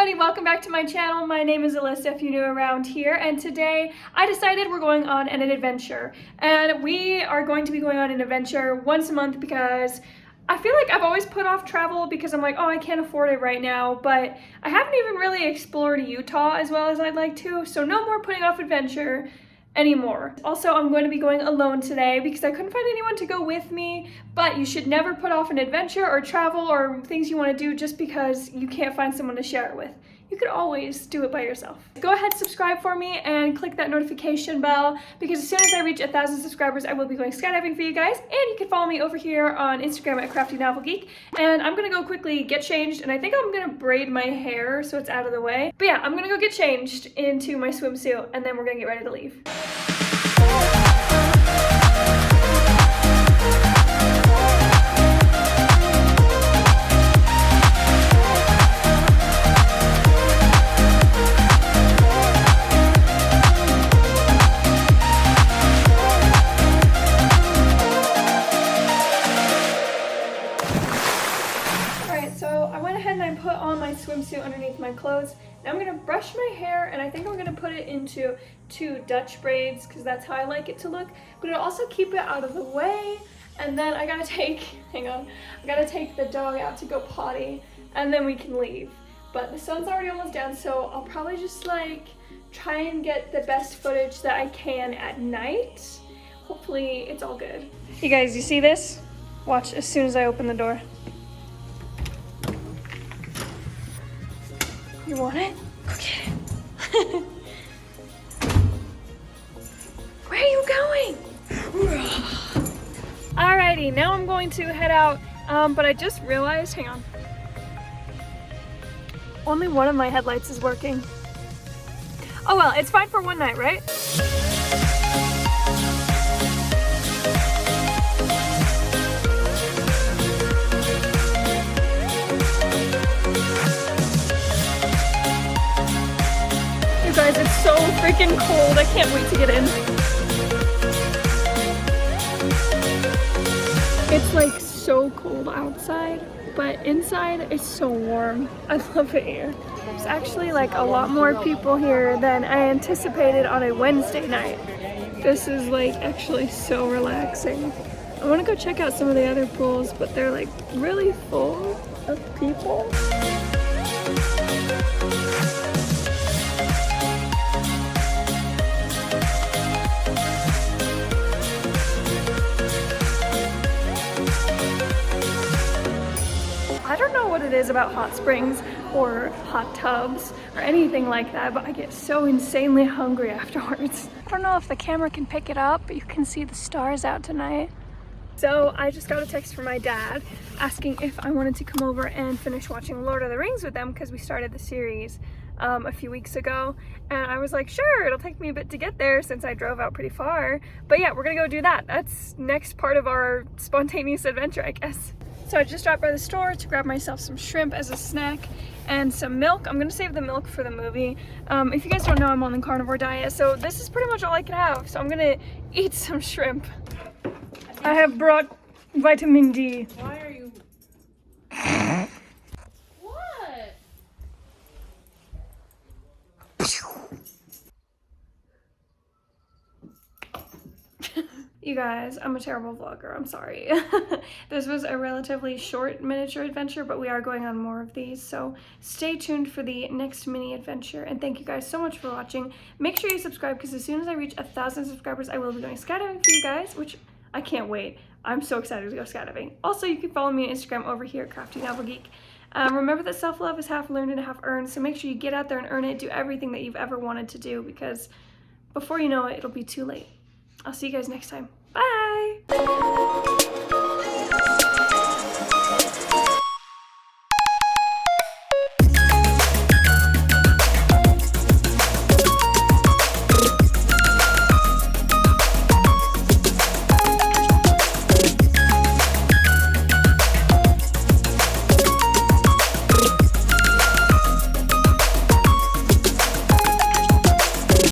everybody, welcome back to my channel. My name is Alyssa if you're new around here, and today I decided we're going on an adventure. And we are going to be going on an adventure once a month because I feel like I've always put off travel because I'm like, oh, I can't afford it right now, but I haven't even really explored Utah as well as I'd like to, so no more putting off adventure anymore. Also, I'm going to be going alone today because I couldn't find anyone to go with me, but you should never put off an adventure or travel or things you want to do just because you can't find someone to share it with. You could always do it by yourself. Go ahead, subscribe for me and click that notification bell because as soon as I reach 1,000 subscribers, I will be going skydiving for you guys. And you can follow me over here on Instagram at CraftyNovelGeek. And I'm gonna go quickly get changed, and I think I'm gonna braid my hair so it's out of the way. But yeah, I'm gonna go get changed into my swimsuit and then we're gonna get ready to leave. Swimsuit underneath my clothes. Now I'm gonna brush my hair, and I think I'm gonna put it into 2 Dutch braids because that's how I like it to look, but it'll also keep it out of the way. And then I gotta take, I gotta take the dog out to go potty, and then we can leave. But the sun's already almost down, so I'll probably just like try and get the best footage that I can at night. Hopefully it's all good. You guys, you see this? Watch as soon as I open the door. You want it? Go get it. Where are you going? Alrighty, now I'm going to head out, but I just realized, hang on. Only one of my headlights is working. Oh well, it's fine for one night, right? Guys, it's so freaking cold. I can't wait to get in. It's like so cold outside, but inside it's so warm. I love it here. There's actually like a lot more people here than I anticipated on a Wednesday night. This is like actually so relaxing. I want to go check out some of the other pools, but they're like really full of people. I don't know what it is about hot springs or hot tubs or anything like that, but I get so insanely hungry afterwards. I don't know if the camera can pick it up, but you can see the stars out tonight. So I just got a text from my dad asking if I wanted to come over and finish watching Lord of the Rings with them because we started the series a few weeks ago, and I was like, sure, it'll take me a bit to get there since I drove out pretty far, but yeah, we're gonna go do that. That's next part of our spontaneous adventure, I guess. So I just dropped by the store to grab myself some shrimp as a snack and some milk. I'm gonna save the milk for the movie. If you guys don't know, I'm on the carnivore diet, so this is pretty much all I can have. So I'm gonna eat some shrimp. I have brought vitamin D. Why are you? What? You guys, I'm a terrible vlogger, I'm sorry. This was a relatively short miniature adventure, but we are going on more of these, so stay tuned for the next mini adventure, and thank you guys so much for watching. Make sure you subscribe, because as soon as I reach 1,000 subscribers, I will be going skydiving for you guys, which I can't wait. I'm so excited to go skydiving. Also, you can follow me on Instagram over here at CraftyNovelGeek. Remember that self-love is half learned and half earned, so make sure you get out there and earn it, do everything that you've ever wanted to do, because before you know it, it'll be too late. I'll see you guys next time. Bye!